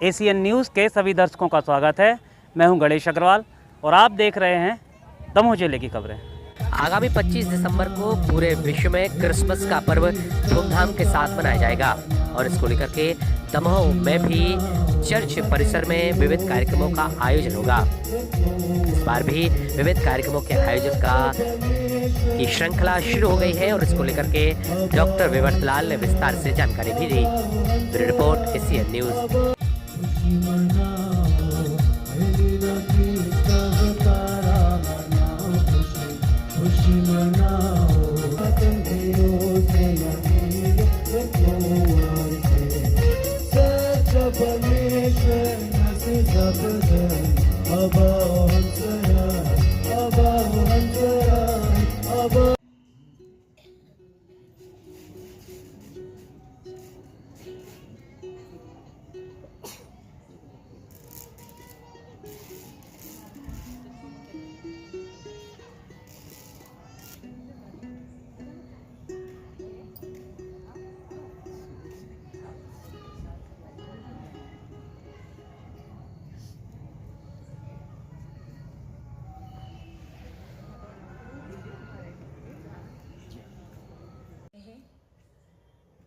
ACN news के सभी दर्शकों का स्वागत है। मैं हूं गणेश अग्रवाल और आप देख रहे हैं दमोह जिले की खबरें। आगामी 25 दिसंबर को पूरे विश्व में क्रिसमस का पर्व धूमधाम के साथ मनाया जाएगा और इसको लेकर के दमोह में भी चर्च परिसर में विविध कार्यक्रमों का आयोजन होगा। इस बार भी विविध कार्यक्रमों के आयोजन की श्रृंखला शुरू हो गई है और इसको लेकर के डॉक्टर विवर्त लाल ने विस्तार से जानकारी भी दी। Bureau report ACN news.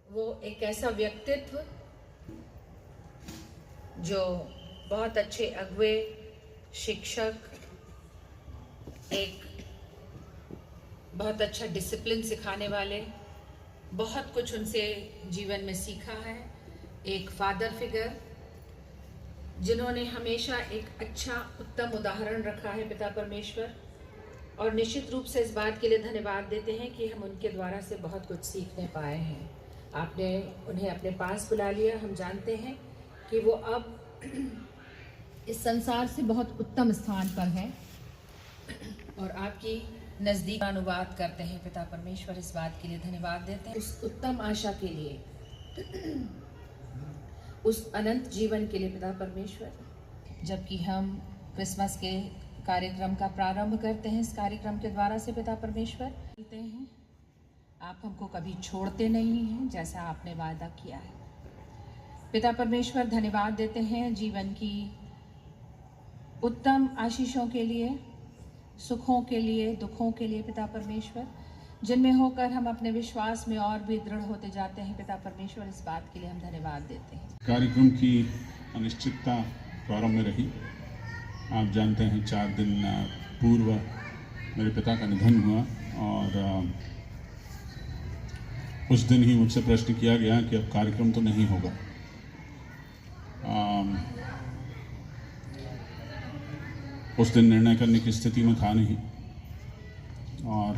वो एक ऐसा व्यक्तित्व जो बहुत अच्छे अगुवे, शिक्षक, एक बहुत अच्छा डिसिप्लिन सिखाने वाले, बहुत कुछ उनसे जीवन में सीखा है। एक फादर फिगर जिन्होंने हमेशा एक अच्छा उत्तम उदाहरण रखा है पिता परमेश्वर, और निश्चित रूप से इस बात के लिए धन्यवाद देते हैं कि हम उनके द्वारा से बहुत कुछ सीखने पाए हैं। आपने उन्हें अपने पास बुला लिया। हम जानते हैं कि वो अब इस संसार से बहुत उत्तम स्थान पर हैं और आपकी नज़दीक अनुवाद करते हैं। पिता परमेश्वर इस बात के लिए धन्यवाद देते हैं, उस उत्तम आशा के लिए, उस अनंत जीवन के लिए पिता परमेश्वर। जबकि हम क्रिसमस के कार्यक्रम का प्रारंभ करते हैं, इस कार्यक्रम के द्वारा से पिता परमेश्वर कहते हैं आप हमको कभी छोड़ते नहीं हैं जैसा आपने वादा किया है। पिता परमेश्वर धन्यवाद देते हैं जीवन की उत्तम आशीषों के लिए, सुखों के लिए, दुखों के लिए पिता परमेश्वर, जिनमें होकर हम अपने विश्वास में और भी दृढ़ होते जाते हैं। पिता परमेश्वर इस बात के लिए हम धन्यवाद देते हैं। कार्यक्रम की अनिश्चितता प्रारंभ में रही। आप जानते हैं 4 दिन पूर्व मेरे पिता का निधन हुआ और उस दिन ही मुझसे प्रश्न किया गया कि अब कार्यक्रम तो नहीं होगा। उस दिन निर्णय करने की स्थिति में था नहीं और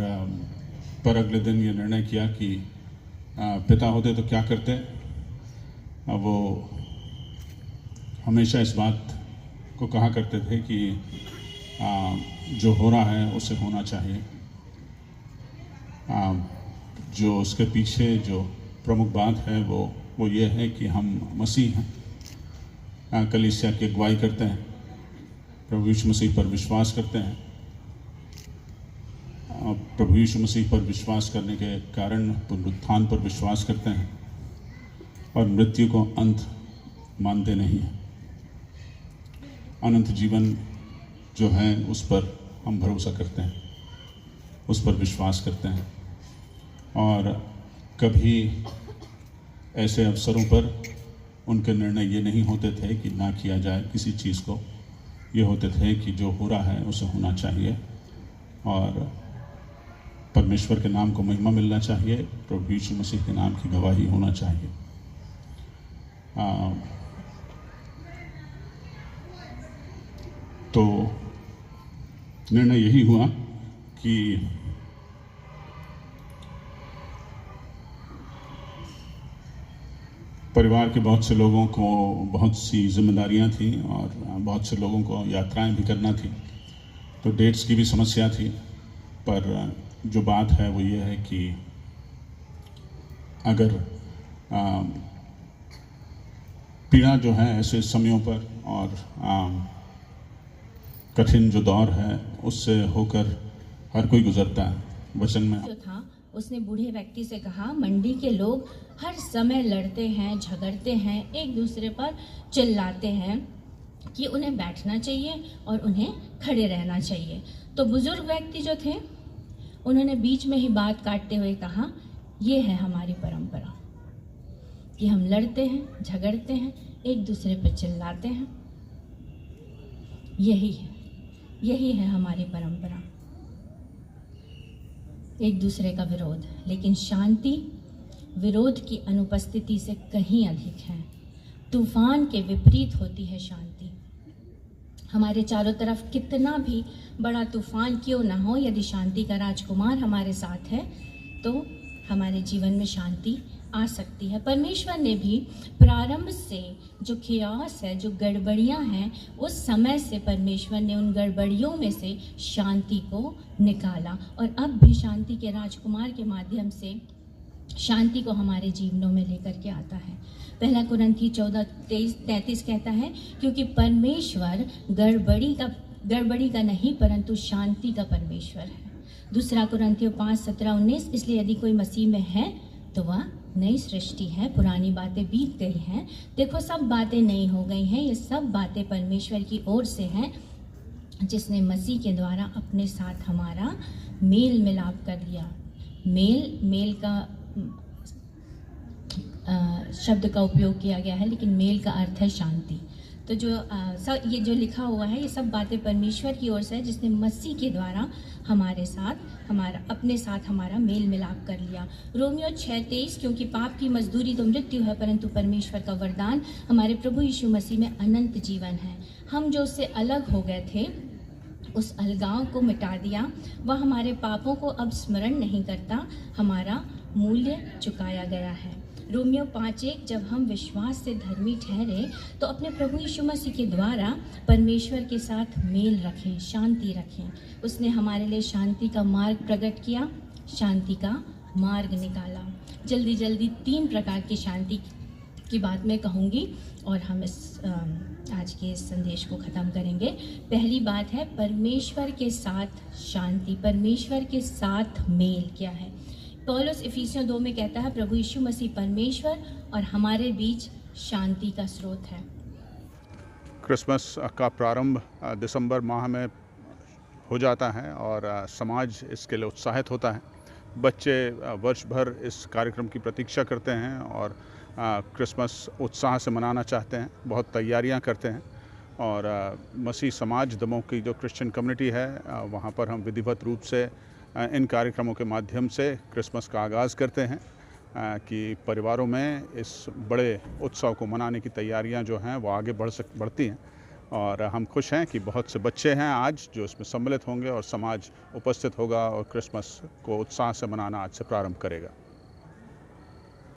पर अगले दिन ये निर्णय किया कि पिता होते तो क्या करते। वो हमेशा इस बात को कहा करते थे कि जो हो रहा है उसे होना चाहिए। जो उसके पीछे जो प्रमुख बात है वो ये है कि हम मसीह हैं, कलीसिया की अगुवाई करते हैं, प्रभु यीशु मसीह पर विश्वास करते हैं। प्रभु यीशु मसीह पर विश्वास करने के कारण पुनरुत्थान पर विश्वास करते हैं और मृत्यु को अंत मानते नहीं हैं। अनंत जीवन जो है उस पर हम भरोसा करते हैं, उस पर विश्वास करते हैं और कभी ऐसे अवसरों पर उनके निर्णय ये नहीं होते थे कि ना किया जाए किसी चीज़ को। ये होते थे कि जो हो रहा है उसे होना चाहिए और परमेश्वर के नाम को महिमा मिलना चाहिए, प्रभु यीशु मसीह के नाम की गवाही होना चाहिए। तो निर्णय यही हुआ कि परिवार के बहुत से लोगों को बहुत सी जिम्मेदारियां थी और बहुत से लोगों को यात्राएं भी करना थी, तो डेट्स की भी समस्या थी। पर जो बात है वो ये है कि अगर पीड़ा जो है ऐसे समयों पर और कठिन जो दौर है उससे होकर हर कोई गुजरता है। वचन में जो था उसने बूढ़े व्यक्ति से कहा, मंडी के लोग हर समय लड़ते हैं, झगड़ते हैं, एक दूसरे पर चिल्लाते हैं कि उन्हें बैठना चाहिए और उन्हें खड़े रहना चाहिए। तो बुजुर्ग व्यक्ति जो थे उन्होंने बीच में ही बात काटते हुए कहा, ये है हमारी परंपरा कि हम लड़ते हैं, झगड़ते हैं, एक दूसरे पर चिल्लाते हैं। यही है हमारी परंपरा, एक दूसरे का विरोध। लेकिन शांति विरोध की अनुपस्थिति से कहीं अधिक है। तूफान के विपरीत होती है शांति। हमारे चारों तरफ कितना भी बड़ा तूफान क्यों ना हो, यदि शांति का राजकुमार हमारे साथ है तो हमारे जीवन में शांति आ सकती है। परमेश्वर ने भी प्रारंभ से जो खियास है, जो गड़बड़ियां हैं, उस समय से परमेश्वर ने उन गड़बड़ियों में से शांति को निकाला और अब भी शांति के राजकुमार के माध्यम से शांति को हमारे जीवनों में लेकर के आता है। पहला कुरिन्थी 14:33 कहता है, क्योंकि परमेश्वर गड़बड़ी का नहीं परंतु शांति का परमेश्वर है। दूसरा कुरिन्थियों 5:17-19, इसलिए यदि कोई मसीह में है तो वह नई सृष्टि है, पुरानी बातें बीत गई हैं, देखो सब बातें नई हो गई हैं। ये सब बातें परमेश्वर की ओर से हैं, जिसने मसीह के द्वारा अपने साथ हमारा मेल मिलाप कर लिया। मेल का शब्द का उपयोग किया गया है, लेकिन मेल का अर्थ है शांति। तो ये जो लिखा हुआ है, ये सब बातें परमेश्वर की ओर से है, जिसने मसीह के द्वारा अपने साथ हमारा मेल मिलाप कर लिया। रोमियो 6:23, क्योंकि पाप की मजदूरी तो मृत्यु है, परंतु परमेश्वर का वरदान हमारे प्रभु यीशु मसीह में अनंत जीवन है। हम जो उससे अलग हो गए थे, उस अलगाव को मिटा दिया। वह हमारे पापों को अब स्मरण नहीं करता, हमारा मूल्य चुकाया गया है। रोमियो 5:1, जब हम विश्वास से धर्मी ठहरे तो अपने प्रभु यीशु मसीह के द्वारा परमेश्वर के साथ मेल रखें, शांति रखें। उसने हमारे लिए शांति का मार्ग प्रकट किया, शांति का मार्ग निकाला। जल्दी 3 प्रकार की शांति की बात मैं कहूँगी और हम आज के इस संदेश को ख़त्म करेंगे। पहली बात है परमेश्वर के साथ शांति, परमेश्वर के साथ मेल क्या है। पौलुस इफिसियों 2 में कहता है, प्रभु यीशु मसीह परमेश्वर और हमारे बीच शांति का स्रोत है। क्रिसमस का प्रारंभ दिसंबर माह में हो जाता है और समाज इसके लिए उत्साहित होता है। बच्चे वर्ष भर इस कार्यक्रम की प्रतीक्षा करते हैं और क्रिसमस उत्साह से मनाना चाहते हैं, बहुत तैयारियां करते हैं। और मसीह समाज दमोह की जो क्रिश्चियन कम्युनिटी है, वहाँ पर हम विधिवत रूप से इन कार्यक्रमों के माध्यम से क्रिसमस का आगाज़ करते हैं कि परिवारों में इस बड़े उत्सव को मनाने की तैयारियां जो हैं वो आगे बढ़ती हैं। और हम खुश हैं कि बहुत से बच्चे हैं आज जो इसमें सम्मिलित होंगे और समाज उपस्थित होगा और क्रिसमस को उत्साह से मनाना आज से प्रारंभ करेगा।